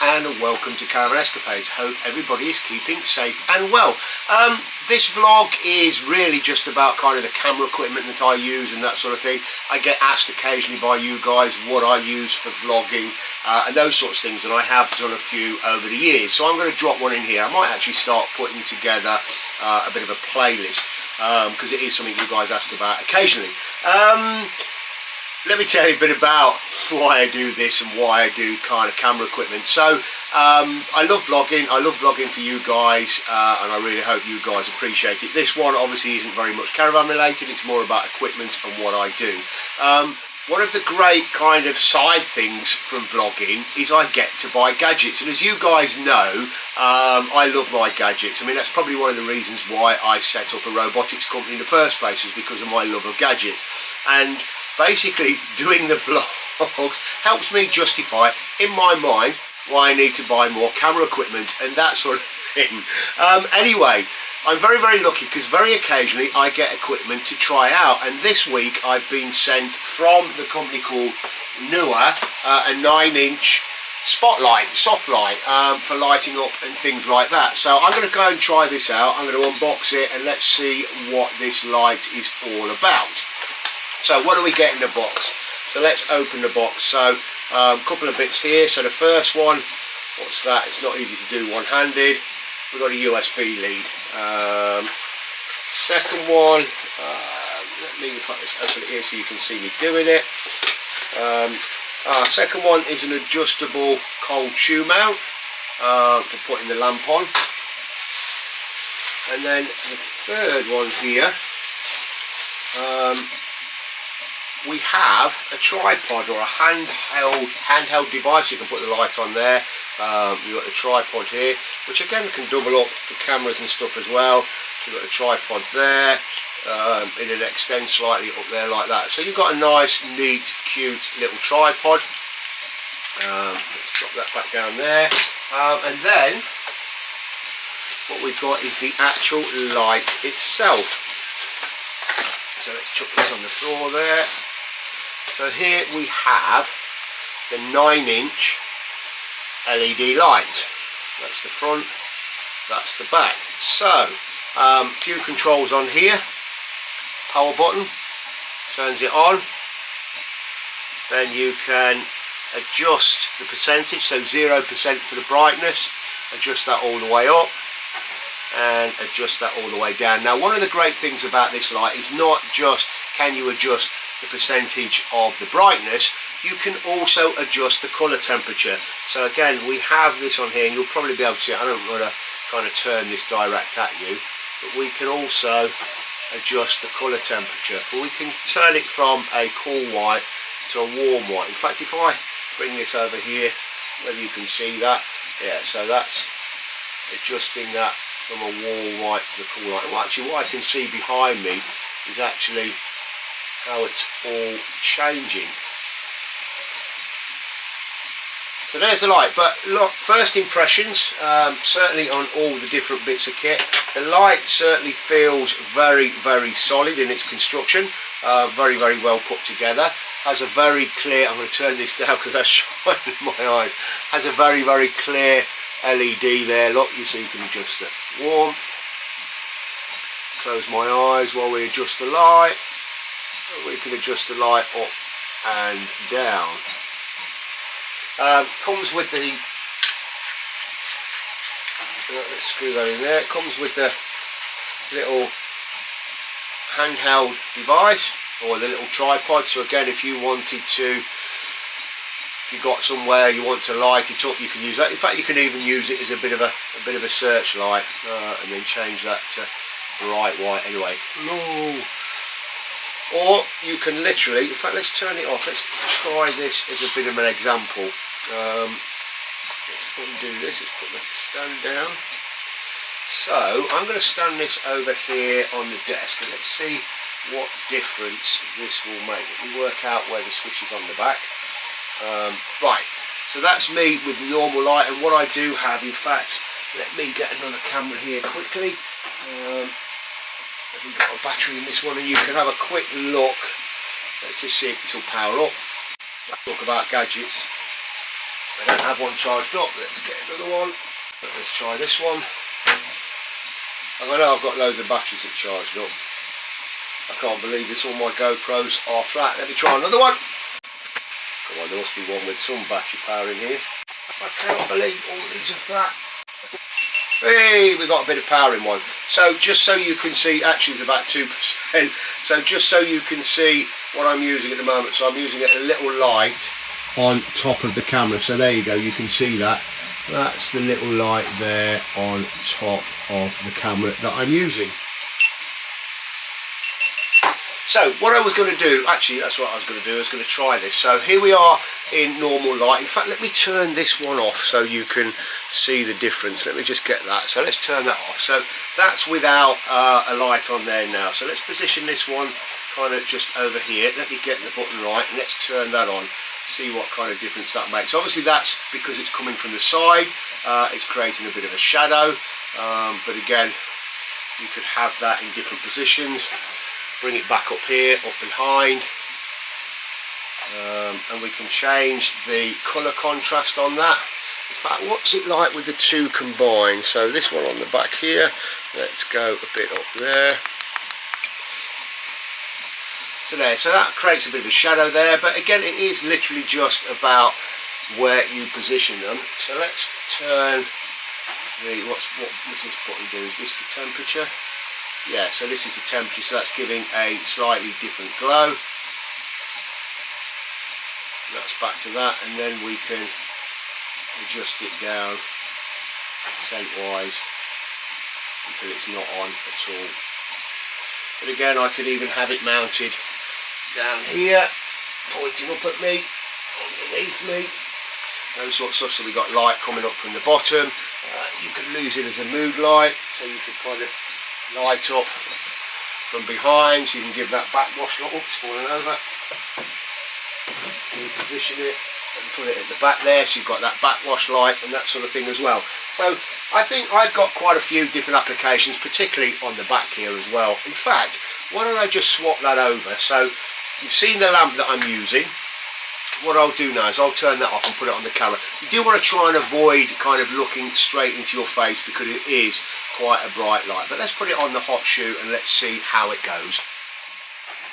Hello and welcome to Caravan Escapades. Hope everybody is keeping safe and well. This vlog is really just about kind of the camera equipment that I use and that sort of thing. I get asked occasionally by you guys what I use for vlogging and those sorts of things, and I have done a few over the years. So I'm going to drop one in here. I might actually start putting together a bit of a playlist because it is something you guys ask about occasionally. Let me tell you a bit about why I do this and why I do kind of camera equipment. So I love vlogging. I love vlogging for you guys, and I really hope you guys appreciate it. This one obviously isn't very much caravan related. It's more about equipment and what I do. One of the great kind of side things from vlogging is I get to buy gadgets, and as you guys know, I love my gadgets. I mean, that's probably one of the reasons why I set up a robotics company in the first place, is because of my love of gadgets. And basically doing the vlogs helps me justify in my mind why I need to buy more camera equipment and that sort of thing. Anyway, I'm very lucky because very occasionally I get equipment to try out, and this week I've been sent from the company called Neewer a 9-inch spotlight, soft light, for lighting up and things like that. So I'm going to go and try this out. I'm going to unbox it and let's see what this light is all about. So what do we get in the box? So let's open the box. So a couple of bits here. So the first one, what's that? It's not easy to do one-handed. We've got a USB lead. Second one, let me, in fact, let's open it here so you can see me doing it. Second one is an adjustable cold shoe mount for putting the lamp on. And then the third one here, we have a tripod or a handheld device. You can put the light on there. You've got the tripod here, which again can double up for cameras and stuff as well. So you've got the tripod there, it'll extend slightly up there like that. So you've got a nice, neat, cute little tripod. Let's drop that back down there. And then what we've got is the actual light itself. So let's chuck this on the floor there. So here we have the 9-inch LED light. That's the front, that's the back. So a few controls on here. Power button turns it on. Then you can adjust the percentage, so 0% for the brightness, adjust that all the way up and adjust that all the way down. Now, one of the great things about this light is not just can you adjust the percentage of the brightness, you can also adjust the color temperature. So again, we have this on here and you'll probably be able to see it. I don't want to kind of turn this direct at you, but we can also adjust the color temperature. So we can turn it from a cool white to a warm white. In fact, if I bring this over here, whether you can see that, yeah, so that's adjusting that from a warm white to the cool white. Well, actually what I can see behind me is actually how it's all changing. So there's the light. But look, first impressions, certainly on all the different bits of kit, the light certainly feels very solid in its construction. Very well put together. Has a very clear, I'm going to turn this down because that's shining in my eyes, has a very clear LED there. Look, so you can adjust the warmth. Close my eyes while we adjust the light. We can adjust the light up and down. Comes with the, let's screw that in there. It comes with the little handheld device or the little tripod. So again, if you wanted to, if you got somewhere you want to light it up, you can use that. In fact, you can even use it as a bit of a searchlight, and then change that to bright white anyway. No. Or you can literally, in fact, let's turn it off. Let's try this as a bit of an example. Let's undo this. Let's put the stand down. So I'm going to stand this over here on the desk and let's see what difference this will make. Let me work out where the switch is on the back. Right, so that's me with normal light, and what I do have, in fact, let me get another camera here quickly. We've got a battery in this one and you can have a quick look. Let's just see if this will power up. Talk about gadgets. I don't have one charged up. Let's get another one. Let's try this one. I know I've got loads of batteries that charged up. I can't believe this, all my GoPros are flat. Let me try another one. Come on, there must be one with some battery power in here. I cannot believe all these are flat. Hey, we got a bit of power in one. So just so you can see, actually it's about 2%. So just so you can see what I'm using at the moment. So I'm using a little light on top of the camera. So there you go, you can see that. That's the little light there on top of the camera that I'm using. So what I was going to do, actually that's what I was going to do, I was going to try this. So here we are in normal light. In fact, let me turn this one off so you can see the difference. Let me just get that. So let's turn that off. So that's without a light on there now. So let's position this one kind of just over here. Let me get the button right and let's turn that on. See what kind of difference that makes. Obviously that's because it's coming from the side. It's creating a bit of a shadow. But again, you could have that in different positions. Bring it back up here, up behind, and we can change the colour contrast on that. In fact, what's it like with the two combined? So this one on the back here, let's go a bit up there. So there, so that creates a bit of a shadow there, but again it is literally just about where you position them. So let's turn the, what's this button do? Is this the temperature? Yeah, so this is the temperature, so that's giving a slightly different glow. That's back to that, and then we can adjust it down scent-wise until it's not on at all. But again, I could even have it mounted down here, pointing up at me, underneath me, those sorts of stuff. So we've got light coming up from the bottom. You could lose it as a mood light, so you could kind of light up from behind, so you can give that backwash look. Oops, falling over. So you position it and put it at the back there, so you've got that backwash light and that sort of thing as well. So I think I've got quite a few different applications, particularly on the back here as well. In fact, why don't I just swap that over? So you've seen the lamp that I'm using. What I'll do now is I'll turn that off and put it on the camera. You do want to try and avoid kind of looking straight into your face because it is quite a bright light. But let's put it on the hot shoe and let's see how it goes.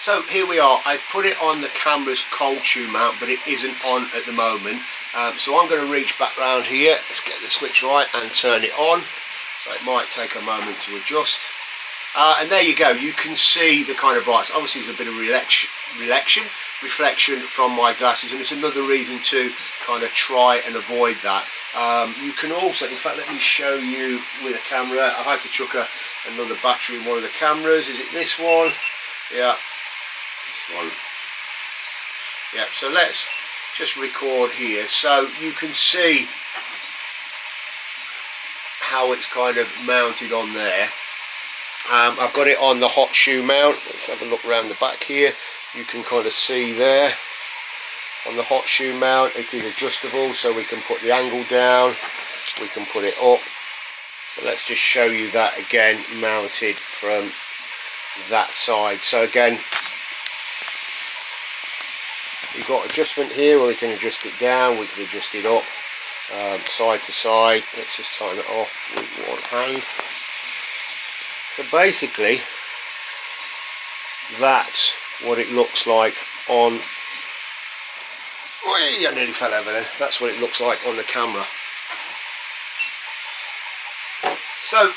So here we are. I've put it on the camera's cold shoe mount, but it isn't on at the moment. So I'm going to reach back round here. Let's get the switch right and turn it on. So it might take a moment to adjust. And there you go. You can see the kind of brightness. Obviously there's a bit of reflection from my glasses, and it's another reason to kind of try and avoid that. You can also, in fact, let me show you with a camera. I had to chuck another battery in one of the cameras. Is it this one? Yeah, this one. Yeah, so let's just record here so you can see how it's kind of mounted on there. I've got it on the hot shoe mount. Let's have a look around the back here. You can kind of see there on the hot shoe mount it is adjustable, so we can put the angle down, we can put it up. So let's just show you that again, mounted from that side. So again, we've got adjustment here where we can adjust it down, we can adjust it up, side to side. Let's just turn it off with one hand. So basically that's what it looks like on, I nearly fell over then. That's what it looks like on the camera. So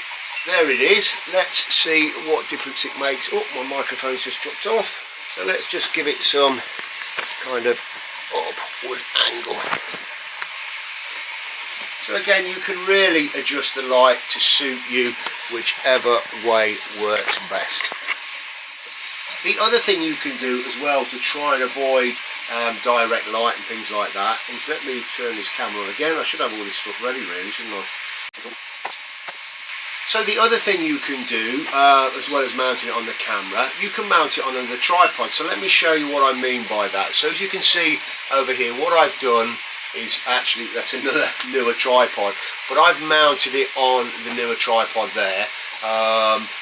there it is. Let's see what difference it makes. Oh, my microphone's just dropped off. So let's just give it some kind of upward angle. So again, you can really adjust the light to suit you whichever way works best. The other thing you can do as well to try and avoid direct light and things like that is, let me turn this camera on again. I should have all this stuff ready really, shouldn't I? So the other thing you can do, as well as mounting it on the camera, you can mount it on the tripod. So let me show you what I mean by that. So as you can see over here, what I've done is actually, that's another Neewer tripod, but I've mounted it on the Neewer tripod there,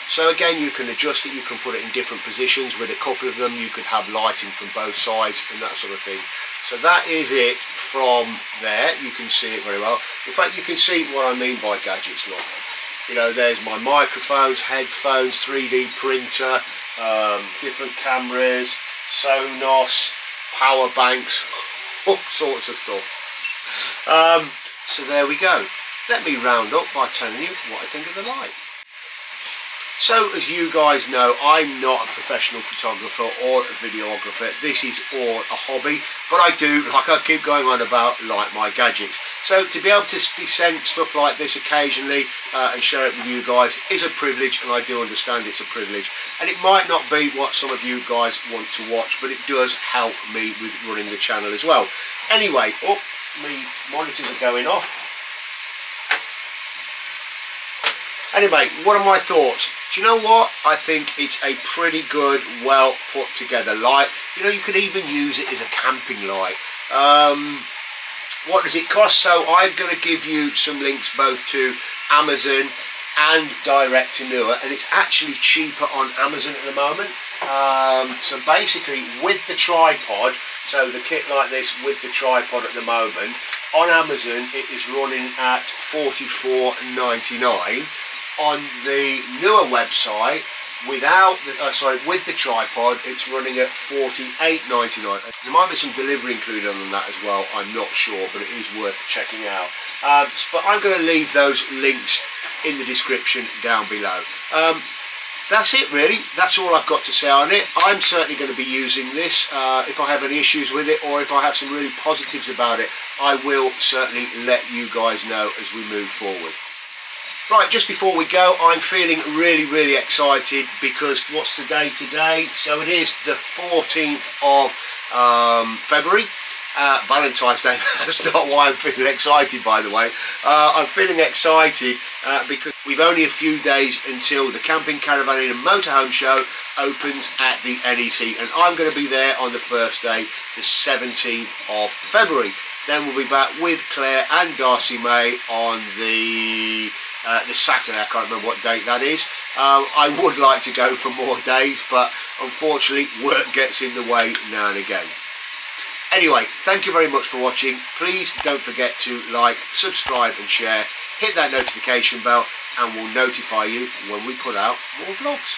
So again, you can adjust it, you can put it in different positions. With a couple of them you could have lighting from both sides and that sort of thing. So that is it from there. You can see it very well. In fact, you can see what I mean by gadgets. Look, you know, there's my microphones, headphones, 3D printer, different cameras, Sonos, power banks, all sorts of stuff. So there we go. Let me round up by telling you what I think of the light. So as you guys know, I'm not a professional photographer or a videographer. This is all a hobby, but I do, like I keep going on about, like my gadgets. So to be able to be sent stuff like this occasionally and share it with you guys is a privilege, and I do understand it's a privilege. And it might not be what some of you guys want to watch, but it does help me with running the channel as well. Anyway, my monitors are going off. Anyway, what are my thoughts? Do you know what? I think it's a pretty good, well put together light. You know, you could even use it as a camping light. What does it cost? So I'm going to give you some links both to Amazon and direct to Neewer, and it's actually cheaper on Amazon at the moment. So basically with the tripod, so the kit like this with the tripod at the moment, on Amazon it is running at $44.99. On the Neewer website, without the, with the tripod, it's running at $48.99. There might be some delivery included on that as well, I'm not sure, but it is worth checking out. But I'm going to leave those links in the description down below. That's it really, that's all I've got to say on it. I'm certainly going to be using this. If I have any issues with it, or if I have some really positives about it, I will certainly let you guys know as we move forward. Right, just before we go, I'm feeling really excited because what's the day today? So it is the 14th of February. Valentine's Day. That's not why I'm feeling excited, by the way. I'm feeling excited because we've only a few days until the Camping, Caravan and Motorhome Show opens at the NEC, and I'm going to be there on the first day, the 17th of February. Then we'll be back with Claire and Darcy May on the Saturday. I can't remember what date that is. I would like to go for more days, but unfortunately work gets in the way now and again. Anyway, thank you very much for watching. Please don't forget to like, subscribe and share. Hit that notification bell and we'll notify you when we put out more vlogs.